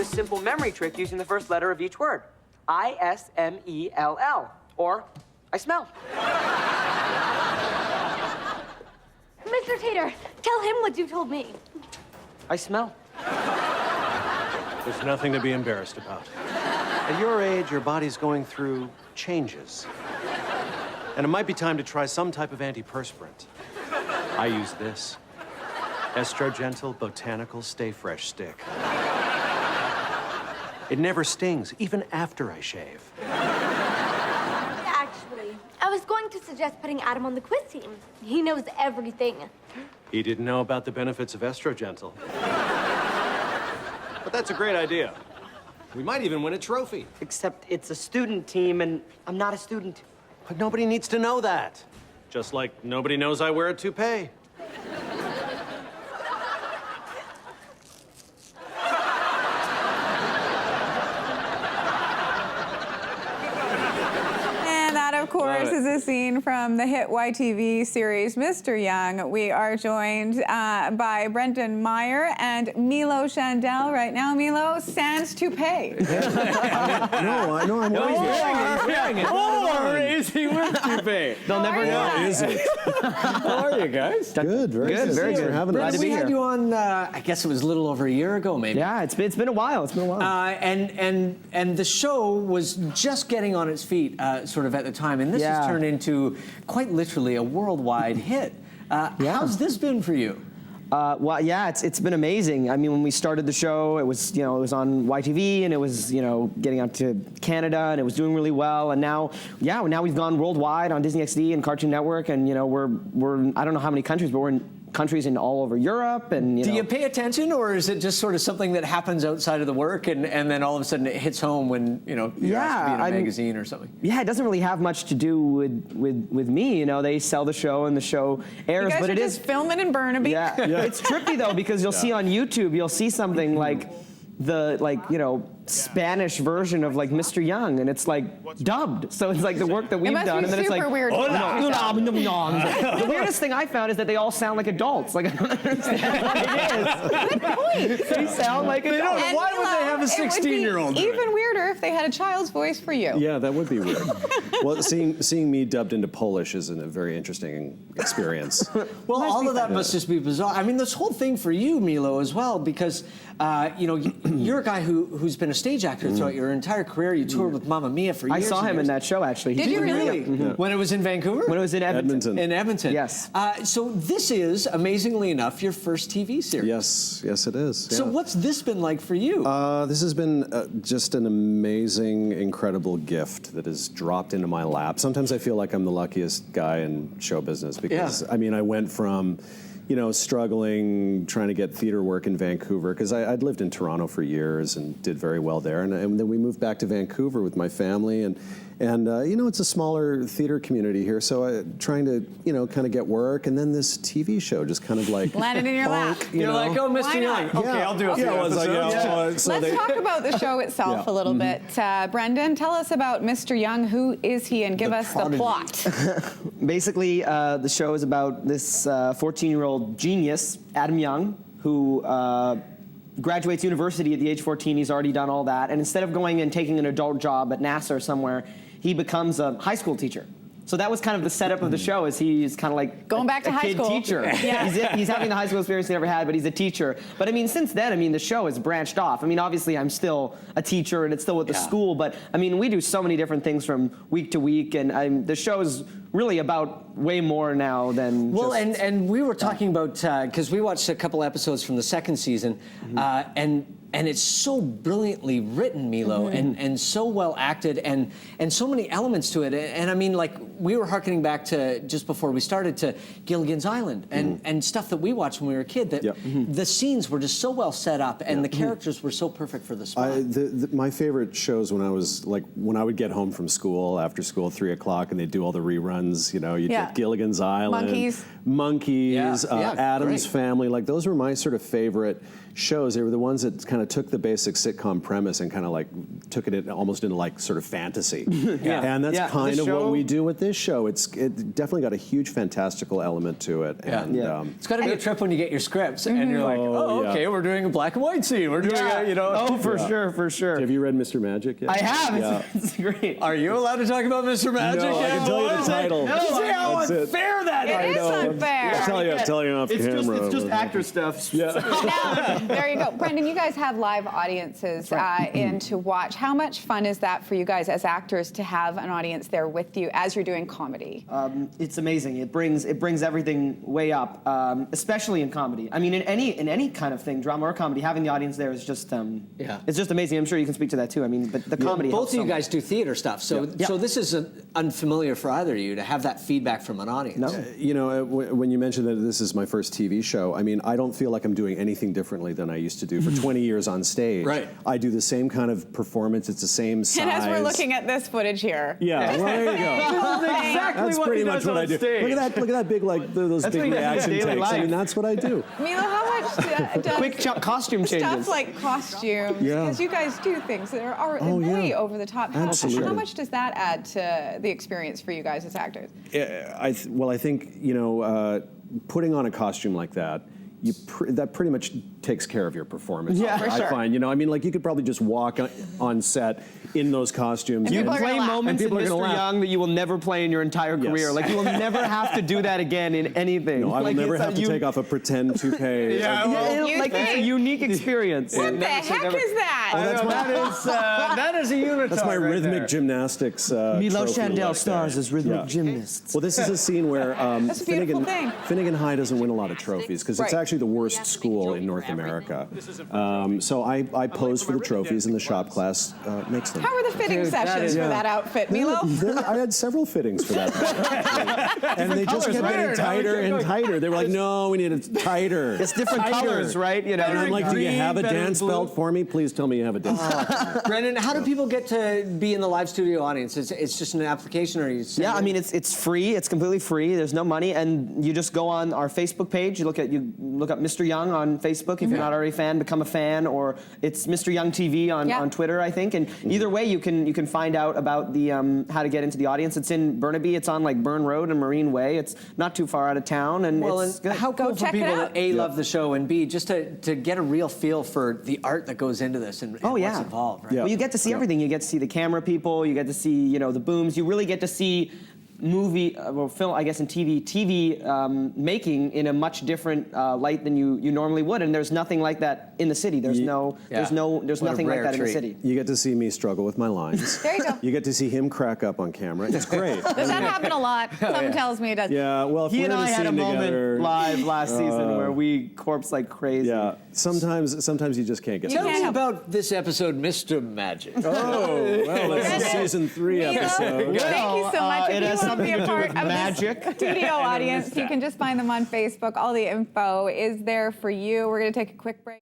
this simple memory trick using the first letter of each word. I-S-M-E-L-L. Or, I smell. Mr. Tater, tell him what you told me. I smell. There's nothing to be embarrassed about. At your age, your body's going through changes. And it might be time to try some type of antiperspirant. I use this. Estrogental Botanical Stay Fresh Stick. It never stings, even after I shave. Actually, I was going to suggest putting Adam on the quiz team. He knows everything. He didn't know about the benefits of Estrogental. But that's a great idea. We might even win a trophy. Except it's a student team, and I'm not a student. But nobody needs to know that. Just like nobody knows I wear a toupee. Of course, is a scene from the hit YTV series Mr. Young. We are joined by Brendan Meyer and Milo Shandel. Right now, Milo, sans toupee. No, I know I'm always wearing it. Or is he with toupee? They'll never know. Is it? How are you guys? Good, very good. Very good. For having us. We had you on, I guess it was a little over a year ago, maybe. Yeah, it's been a while. It's been a while. And the show was just getting on its feet, sort of at the time, and this has turned into quite literally a worldwide hit. How's this been for you? Well, yeah, it's been amazing. I mean, when we started the show, it was it was on YTV, and it was getting out to Canada, and it was doing really well. And now we've gone worldwide on Disney XD and Cartoon Network, and we're I don't know how many countries, but we're in countries in all over Europe. And do you pay attention, or is it just sort of something that happens outside of the work, and then all of a sudden it hits home when you're asked to be in a magazine or something? Yeah, it doesn't really have much to do with me. They sell the show and the show airs, you guys but are it just is filming in Burnaby. Yeah, it's trippy though, because you'll see on YouTube, you'll see something like the Spanish version of Mr. Young, and it's dubbed. So it's the work that we've done, and then it's super weird. The weirdest thing I found is that they all sound like adults. I don't understand what it is. Good point. They sound like adults. And why would they have a 16-year-old? Even weirder if they had a child's voice for you. Yeah, that would be weird. Well, seeing me dubbed into Polish is a very interesting experience. Well, all of that must just be bizarre. I mean, this whole thing for you, Milo, as well, because you're a guy who's been a stage actor throughout your entire career. You toured with Mamma Mia for years. I saw him in that show, actually. Did you really? When it was in Vancouver? When it was in Edmonton. In Edmonton. Yes. So this is, amazingly enough, your first TV series. Yes, it is. Yeah. So what's this been like for you? This has been just an amazing, incredible gift that has dropped into my lap. Sometimes I feel like I'm the luckiest guy in show business because, I mean, I went from struggling, trying to get theater work in Vancouver, because I'd lived in Toronto for years and did very well there. And then we moved back to Vancouver with my family, and it's a smaller theater community here, so trying to, kind of get work, and then this TV show just kind of landed in your lap. You're like, oh, Mr. Young. Okay, I'll do it. Let's talk about the show itself a little bit. Brendan, tell us about Mr. Young. Who is he, and give us the plot. Basically, the show is about this 14-year-old genius, Adam Young, who graduates university at the age 14. He's already done all that. And instead of going and taking an adult job at NASA or somewhere, he becomes a high school teacher. So that was kind of the setup of the show, is he's kind of like going back to high school teacher. Yeah. He's having the high school experience he never had, but he's a teacher. But I mean, since then, the show has branched off. I mean, obviously I'm still a teacher and it's still with the school, but I mean, we do so many different things from week to week, and the show is really about way more now than and we were talking about, because we watched a couple episodes from the second season, and it's so brilliantly written, Milo, and so well acted, and so many elements to it. And I mean, we were hearkening back to, just before we started, to Gilligan's Island and stuff that we watched when we were a kid, that the scenes were just so well set up, and the characters were so perfect for the spot. My favorite shows when I was, when I would get home from school, after school at 3 o'clock, and they'd do all the reruns, you'd get Gilligan's Island. Monkeys, Addams Family, those were my sort of favorite shows. They were the ones that kind of took the basic sitcom premise and kind of took it almost into sort of fantasy. And that's kind of what we do with this this show, it definitely got a huge fantastical element to it. And, It's got to be a trip when you get your scripts and you're like, okay, we're doing a black and white scene. We're doing Oh, for sure, for sure. have you read Mr. Magic yet? I have. Yeah. It's great. Are you allowed to talk about Mr. Magic? No, I can tell you the title. See how That's it. unfair that It is. is unfair. I'll tell you off camera. It's just actor stuff. Yeah. Now, there you go. Brendan, you guys have live audiences in to watch. How much fun is that for you guys as actors to have an audience there with you as you're doing comedy? It's amazing. It brings everything way up, especially in comedy. I mean, in any kind of thing, drama or comedy, having the audience there is just it's just amazing. I'm sure you can speak to that too. I mean, but the comedy. Both of you helps guys do theater stuff, so this is unfamiliar for either of you to have that feedback from an audience. No. You know, when you mentioned that this is my first TV show, I mean, I don't feel like I'm doing anything differently than I used to do for 20 years on stage. Right. I do the same kind of performance. It's the same size. And as we're looking at this footage here. Yeah, well, there you go. exactly That's what pretty he much does what on I do. stage. Look at that big, like, those That's big what he does in reaction his daily takes. I mean, life. that's what I do. Milo, how much does Quick costume changes. stuff like costumes, Yeah. because you guys do things that are way over the top. Absolutely. How much does that add to the experience for you guys as actors? I think, you know, putting on a costume like that, that pretty much takes care of your performance. Yeah, for I sure. find, you know, I mean, like you could probably just walk on set in those costumes. You people are play gonna laugh. moments in And people are gonna Mr. laugh. Young that you will never play in your entire career. Yes. Like you will never have to do that again in anything. No, I will Like, never it's a have to take off a pretend toupee. You like it's a think? unique experience. What the heck is that? That is a unitard. That's my right rhythmic there. gymnastics. Milo trophy Shandel right stars there. as rhythmic Yeah. gymnasts. Well, this is a scene where That's a beautiful thing. Finnegan High doesn't win a lot of trophies because it's Right. actually the worst school in North America. So I pose for the trophies and the shop class makes them. How were the fitting sessions for that outfit, Milo? I had several fittings for that. And they just kept getting tighter and tighter. They were like, no, we need it tighter. It's different Tighter. colors, right? You know, And I'm like, do you have a better in dance blue. belt for me? Please tell me you have a dance belt. Brendan, how do people get to be in the live studio audience? It's just an application, or you? Yeah, I mean it's free. It's completely free. There's no money, and you just go on our Facebook page. You look up Mr. Young on Facebook if you're not already a fan. Become a fan, or it's Mr. Young TV on Twitter, I think. And either way, you can find out about the how to get into the audience. It's in Burnaby. It's on like Burn Road and Marine Way. It's not too far out of town, and it's good. How cool for check it people out. that A, love the show, and B, just to get a real feel for the art that goes into this and what's involved, right? Yeah. Well, you get to see everything. You get to see the camera people. You get to see, the booms. You really get to see movie or film, I guess, in TV making in a much different light than you normally would. And there's nothing like that in the city. There's there's nothing like that in the city. You get to see me struggle with my lines. There you go. You get to see him crack up on camera. It's great. Does that happen a lot? Something tells me it does. Yeah, well, if He we're and in I a had a scene moment together, live last season where we corpse like crazy. yeah, sometimes you just can't get. Tell through me it. help. about this episode, Mr. Magic. Oh, well, this is season 3 Milo, episode. thank you so much. it If has you want to be something a to do part with of magic. this studio audience, you can just find them on Facebook. All the info is there for you. We're going to take a quick break.